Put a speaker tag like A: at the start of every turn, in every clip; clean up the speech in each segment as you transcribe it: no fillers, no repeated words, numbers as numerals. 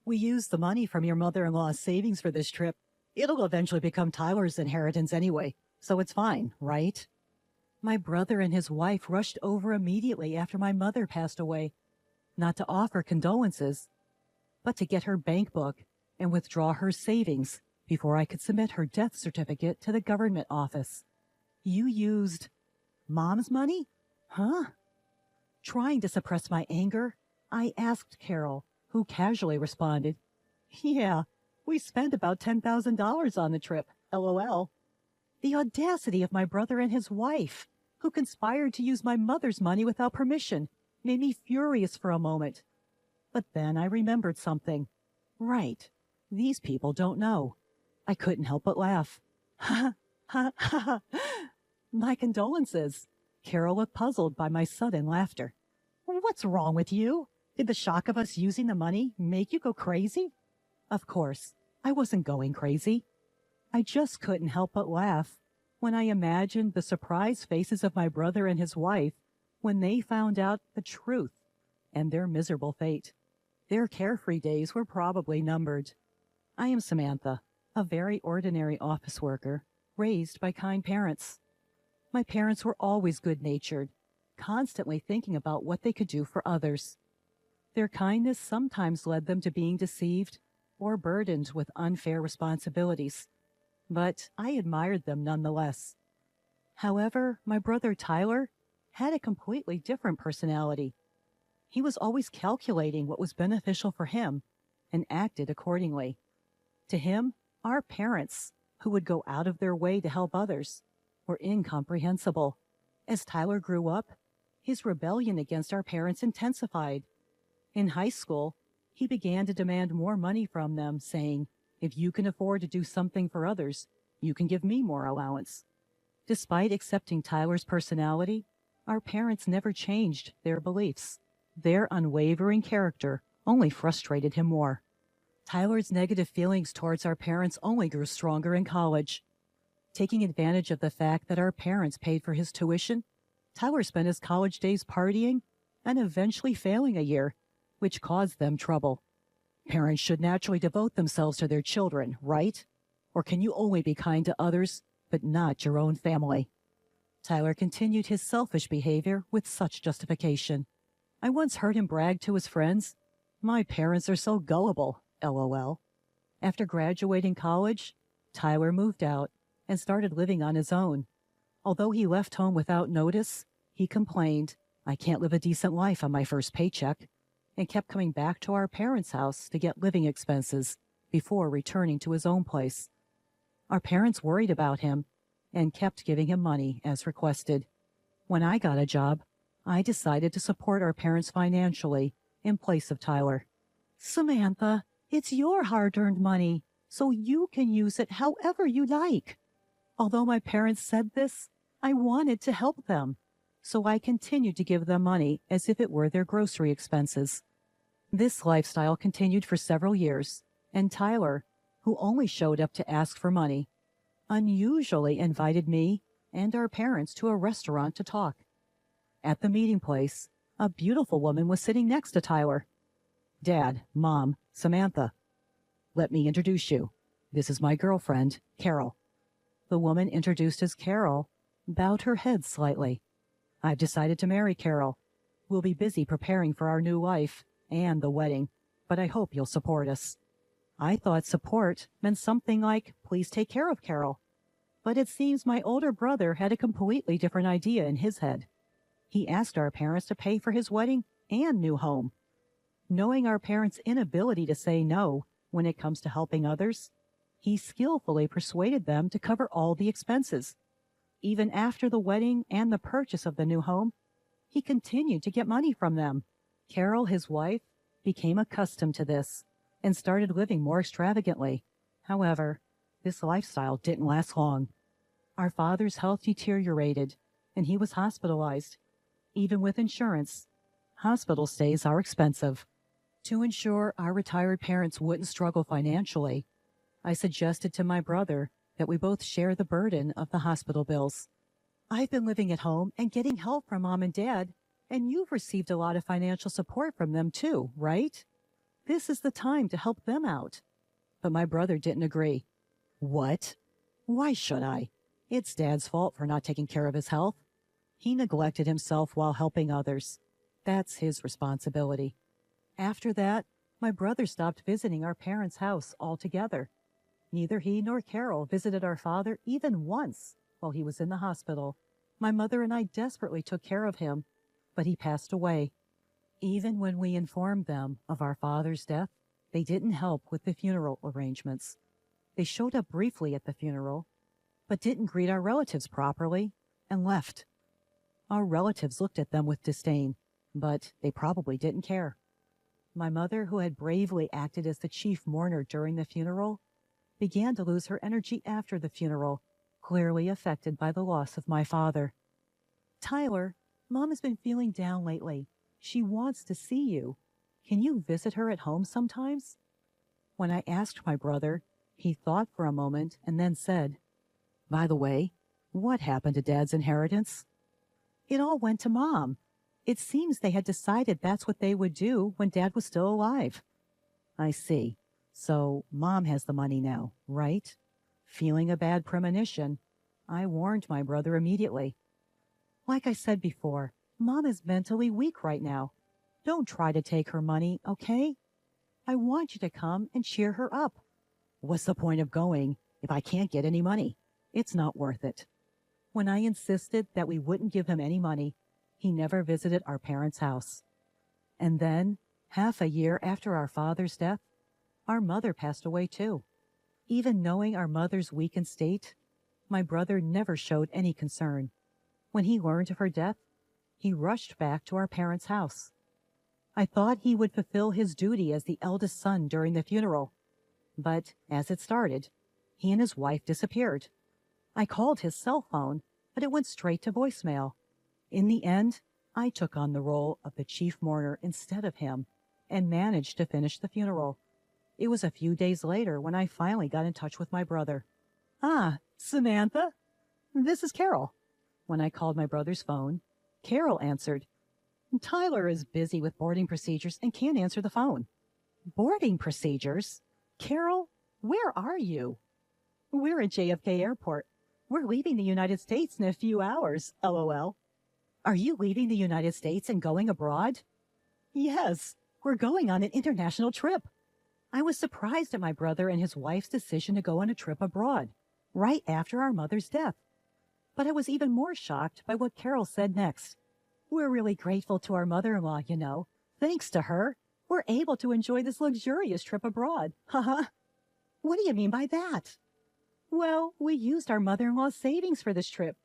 A: We used the money from your mother-in-law's savings for this trip. It'll eventually become Tyler's inheritance anyway, so it's fine, right? My brother and his wife rushed over immediately after my mother passed away, not to offer condolences, but to get her bank book and withdraw her savings before I could submit her death certificate to the government office. You used Mom's money? Huh? Trying to suppress my anger, I asked Carol, who casually responded, "Yeah, we spent about $10,000 on the trip, LOL. The audacity of my brother and his wife, who conspired to use my mother's money without permission, made me furious for a moment. But then I remembered something. Right, these people don't know. I couldn't help but laugh. Ha ha ha. My condolences. Carol looked puzzled by my sudden laughter. What's wrong with you? Did the shock of us using the money make you go crazy? Of course, I wasn't going crazy. I just couldn't help but laugh when I imagined the surprised faces of my brother and his wife when they found out the truth and their miserable fate. Their carefree days were probably numbered. I am Samantha, a very ordinary office worker, raised by kind parents. My parents were always good-natured, constantly thinking about what they could do for others. Their kindness sometimes led them to being deceived or burdened with unfair responsibilities, but I admired them nonetheless. However, my brother Tyler had a completely different personality. He was always calculating what was beneficial for him and acted accordingly. To him, our parents, who would go out of their way to help others, were incomprehensible. As Tyler grew up, his rebellion against our parents intensified. In high school, he began to demand more money from them, saying, "If you can afford to do something for others, you can give me more allowance." Despite accepting Tyler's personality, our parents never changed their beliefs. Their unwavering character only frustrated him more. Tyler's negative feelings towards our parents only grew stronger in college. Taking advantage of the fact that our parents paid for his tuition, Tyler spent his college days partying and eventually failing a year, which caused them trouble. Parents should naturally devote themselves to their children, right? Or can you only be kind to others, but not your own family? Tyler continued his selfish behavior with such justification. I once heard him brag to his friends, "My parents are so gullible, LOL." After graduating college, Tyler moved out and started living on his own. Although he left home without notice, he complained, "I can't live a decent life on my first paycheck," and kept coming back to our parents' house to get living expenses before returning to his own place. Our parents worried about him and kept giving him money as requested. When I got a job, I decided to support our parents financially in place of Tyler. "Samantha, it's your hard-earned money, so you can use it however you like." Although my parents said this, I wanted to help them, so I continued to give them money as if it were their grocery expenses. This lifestyle continued for several years, and Tyler, who only showed up to ask for money, unusually invited me and our parents to a restaurant to talk. At the meeting place, a beautiful woman was sitting next to Tyler. "Dad, Mom, Samantha. Let me introduce you. This is my girlfriend, Carol." The woman introduced as Carol bowed her head slightly. "I've decided to marry Carol. We'll be busy preparing for our new life and the wedding, but I hope you'll support us." I thought support meant something like, "Please take care of Carol." But it seems my older brother had a completely different idea in his head. He asked our parents to pay for his wedding and new home. Knowing our parents' inability to say no when it comes to helping others, he skillfully persuaded them to cover all the expenses. Even after the wedding and the purchase of the new home, he continued to get money from them. Carol, his wife, became accustomed to this and started living more extravagantly. However, this lifestyle didn't last long. Our father's health deteriorated, and he was hospitalized. Even with insurance, hospital stays are expensive. To ensure our retired parents wouldn't struggle financially, I suggested to my brother that we both share the burden of the hospital bills. "I've been living at home and getting help from Mom and Dad, and you've received a lot of financial support from them too, right? This is the time to help them out. But my brother didn't agree. What? Why should I? It's Dad's fault for not taking care of his health. He neglected himself while helping others. That's his responsibility. After that, my brother stopped visiting our parents' house altogether. Neither he nor Carol visited our father even once while he was in the hospital. My mother and I desperately took care of him, but he passed away. Even when we informed them of our father's death, they didn't help with the funeral arrangements. They showed up briefly at the funeral, but didn't greet our relatives properly and left. Our relatives looked at them with disdain, but they probably didn't care. My mother, who had bravely acted as the chief mourner during the funeral, began to lose her energy after the funeral, clearly affected by the loss of my father. Tyler, Mom has been feeling down lately. She wants to see you. Can you visit her at home sometimes? When I asked my brother, he thought for a moment and then said, By the way, what happened to Dad's inheritance? It all went to Mom. It seems they had decided that's what they would do when Dad was still alive. I see. So Mom has the money now, right? Feeling a bad premonition, I warned my brother immediately. Like I said before, Mom is mentally weak right now. Don't try to take her money, okay? I want you to come and cheer her up. What's the point of going if I can't get any money? It's not worth it. When I insisted that we wouldn't give him any money, he never visited our parents' house. And then, half a year after our father's death, our mother passed away too. Even knowing our mother's weakened state, my brother never showed any concern. When he learned of her death, he rushed back to our parents' house. I thought he would fulfill his duty as the eldest son during the funeral. But as it started, he and his wife disappeared. I called his cell phone, but it went straight to voicemail. In the end, I took on the role of the chief mourner instead of him and managed to finish the funeral. It was a few days later when I finally got in touch with my brother. Ah, Samantha? This is Carol. When I called my brother's phone, Carol answered. Tyler is busy with boarding procedures and can't answer the phone. Boarding procedures? Carol, where are you? We're at JFK Airport. We're leaving the United States in a few hours, LOL. Are you leaving the United States and going abroad? Yes, we're going on an international trip. I was surprised at my brother and his wife's decision to go on a trip abroad, right after our mother's death. But I was even more shocked by what Carol said next. We're really grateful to our mother-in-law, you know. Thanks to her, we're able to enjoy this luxurious trip abroad. Haha. What do you mean by that? Well, we used our mother-in-law's savings for this trip.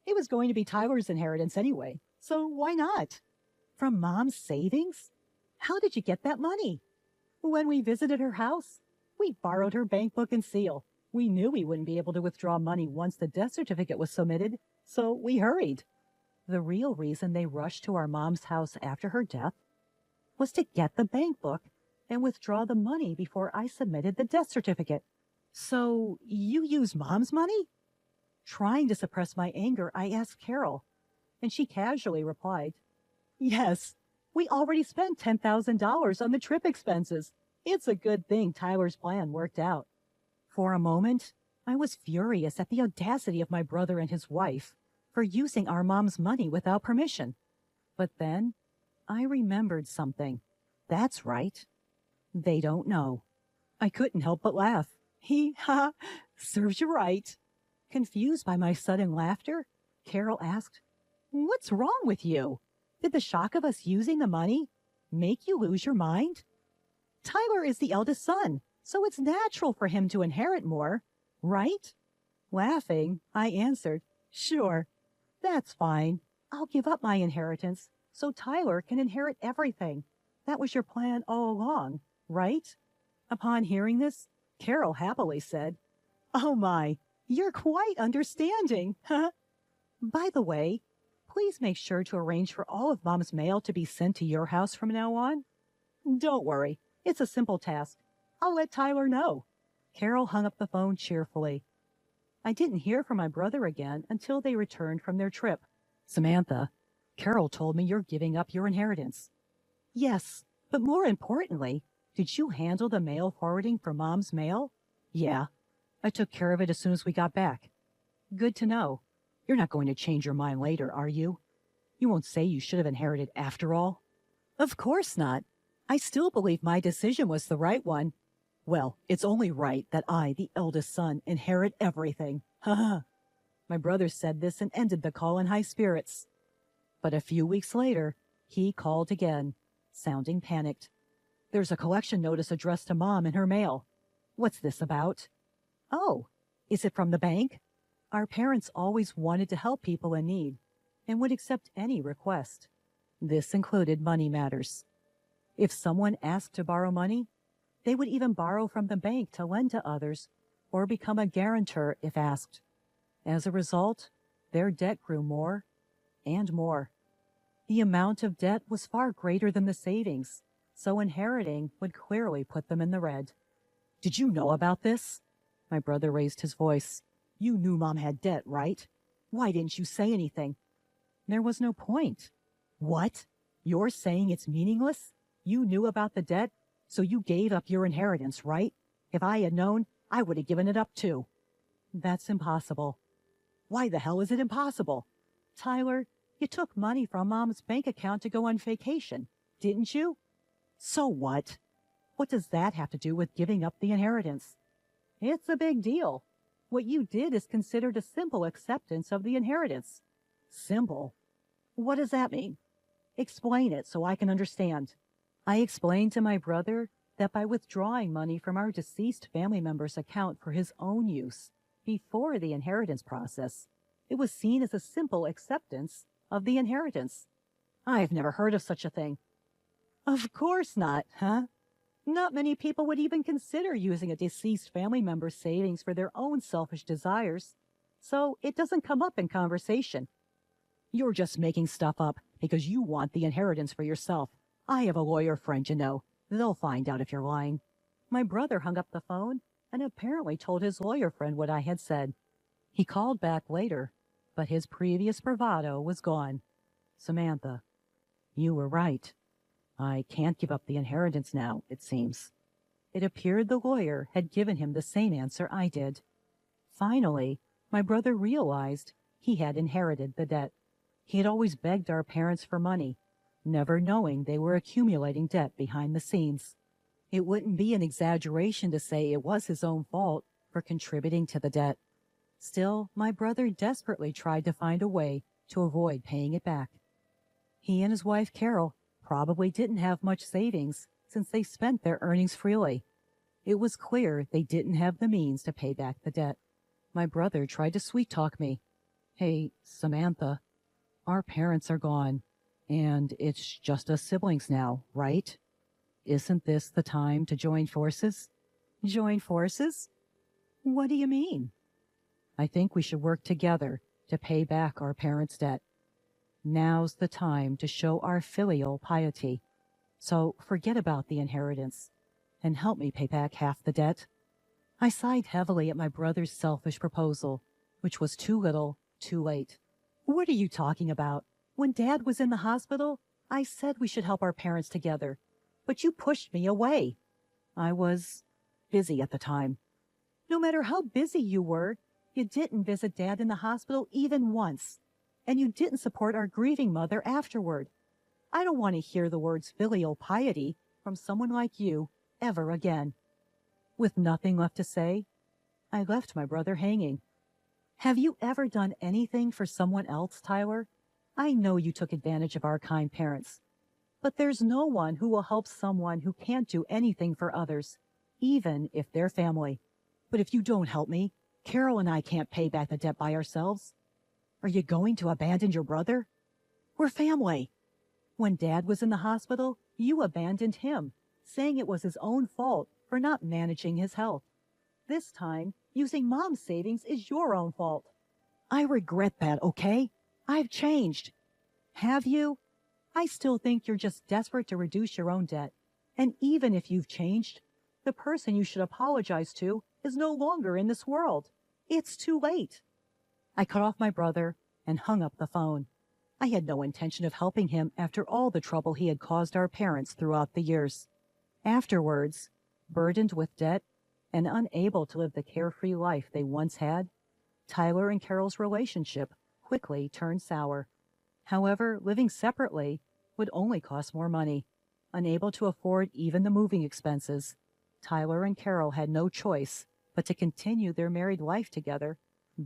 A: It was going to be Tyler's inheritance anyway, so why not? From Mom's savings? How did you get that money? When we visited her house, we borrowed her bank book and seal. We knew we wouldn't be able to withdraw money once the death certificate was submitted, so we hurried. The real reason they rushed to our mom's house after her death was to get the bank book and withdraw the money before I submitted the death certificate. So you used Mom's money? Trying to suppress my anger, I asked Carol, and she casually replied, Yes, we already spent $10,000 on the trip expenses. It's a good thing Tyler's plan worked out. For a moment, I was furious at the audacity of my brother and his wife for using our mom's money without permission. But then I remembered something. That's right. They don't know. I couldn't help but laugh. Serves you right. Confused by my sudden laughter, Carol asked, What's wrong with you? Did the shock of us using the money make you lose your mind? Tyler is the eldest son, so it's natural for him to inherit more, right? Laughing, I answered, Sure, that's fine. I'll give up my inheritance so Tyler can inherit everything. That was your plan all along, right? Upon hearing this, Carol happily said, Oh my, you're quite understanding. By the way, please make sure to arrange for all of Mom's mail to be sent to your house from now on. Don't worry, it's a simple task. I'll let Tyler know. Carol hung up the phone cheerfully. I didn't hear from my brother again until they returned from their trip. Samantha, Carol told me you're giving up your inheritance. Yes, but more importantly, Did you handle the mail forwarding for Mom's mail? Yeah. I took care of it as soon as we got back. Good to know. You're not going to change your mind later, are you? You won't say you should have inherited after all? Of course not. I still believe my decision was the right one. Well, it's only right that I, the eldest son, inherit everything. Ha ha. My brother said this and ended the call in high spirits. But a few weeks later, he called again, sounding panicked. There's a collection notice addressed to Mom in her mail. What's this about? Oh, is it from the bank? Our parents always wanted to help people in need and would accept any request. This included money matters. If someone asked to borrow money, they would even borrow from the bank to lend to others or become a guarantor if asked. As a result, their debt grew more and more. The amount of debt was far greater than the savings, so inheriting would clearly put them in the red. Did you know about this? My brother raised his voice. You knew Mom had debt, right? Why didn't you say anything? There was no point. What? You're saying it's meaningless? You knew about the debt, so you gave up your inheritance, right? If I had known, I would have given it up too. That's impossible. Why the hell is it impossible? Tyler, you took money from Mom's bank account to go on vacation, didn't you? So what? What does that have to do with giving up the inheritance? It's a big deal. What you did is considered a simple acceptance of the inheritance. Simple? What does that mean? Explain it so I can understand. I explained to my brother that by withdrawing money from our deceased family member's account for his own use before the inheritance process, it was seen as a simple acceptance of the inheritance. I've never heard of such a thing. Of course not, huh? Not many people would even consider using a deceased family member's savings for their own selfish desires, so it doesn't come up in conversation. You're just making stuff up because you want the inheritance for yourself. I have a lawyer friend, you know. They'll find out if you're lying. My brother hung up the phone and apparently told his lawyer friend what I had said. He called back later, but his previous bravado was gone. Samantha, you were right. I can't give up the inheritance now, it seems. It appeared the lawyer had given him the same answer I did. Finally, my brother realized he had inherited the debt. He had always begged our parents for money, never knowing they were accumulating debt behind the scenes. It wouldn't be an exaggeration to say it was his own fault for contributing to the debt. Still, my brother desperately tried to find a way to avoid paying it back. He and his wife, Carol, probably didn't have much savings since they spent their earnings freely. It was clear they didn't have the means to pay back the debt. My brother tried to sweet-talk me. Hey, Samantha, our parents are gone, and it's just us siblings now, right? Isn't this the time to join forces? Join forces? What do you mean? I think we should work together to pay back our parents' debt. Now's the time to show our filial piety. So forget about the inheritance and help me pay back half the debt. I sighed heavily at my brother's selfish proposal, which was too little, too late. What are you talking about? When Dad was in the hospital, I said we should help our parents together, but you pushed me away. I was busy at the time. No matter how busy you were, you didn't visit Dad in the hospital even once. And you didn't support our grieving mother afterward. I don't want to hear the words filial piety from someone like you ever again. With nothing left to say, I left my brother hanging. Have you ever done anything for someone else, Tyler? I know you took advantage of our kind parents, but there's no one who will help someone who can't do anything for others, even if they're family. But if you don't help me, Carol and I can't pay back the debt by ourselves. Are you going to abandon your brother? We're family. When Dad was in the hospital, you abandoned him, saying it was his own fault for not managing his health. This time, using Mom's savings is your own fault. I regret that, okay? I've changed. Have you? I still think you're just desperate to reduce your own debt. And even if you've changed, the person you should apologize to is no longer in this world. It's too late. I cut off my brother and hung up the phone. I had no intention of helping him after all the trouble he had caused our parents throughout the years. Afterwards, burdened with debt and unable to live the carefree life they once had, Tyler and Carol's relationship quickly turned sour. However, living separately would only cost more money. Unable to afford even the moving expenses, Tyler and Carol had no choice but to continue their married life together,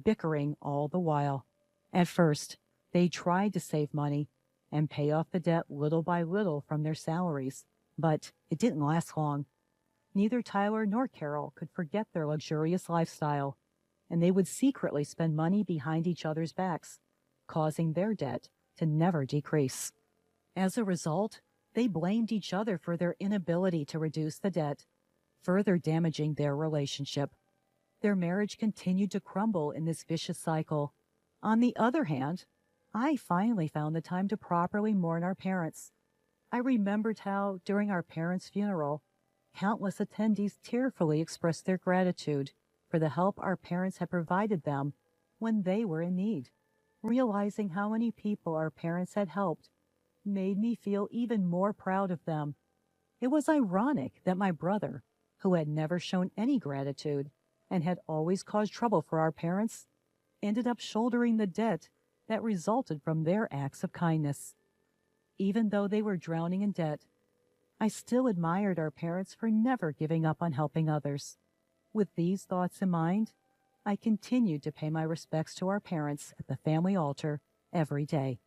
A: bickering all the while. At first, they tried to save money and pay off the debt little by little from their salaries, but it didn't last long. Neither Tyler nor Carol could forget their luxurious lifestyle, and they would secretly spend money behind each other's backs, causing their debt to never decrease. As a result, they blamed each other for their inability to reduce the debt, further damaging their relationship. Their marriage continued to crumble in this vicious cycle. On the other hand, I finally found the time to properly mourn our parents. I remembered how, during our parents' funeral, countless attendees tearfully expressed their gratitude for the help our parents had provided them when they were in need. Realizing how many people our parents had helped made me feel even more proud of them. It was ironic that my brother, who had never shown any gratitude and had always caused trouble for our parents, ended up shouldering the debt that resulted from their acts of kindness. Even though they were drowning in debt, I still admired our parents for never giving up on helping others. With these thoughts in mind, I continued to pay my respects to our parents at the family altar every day.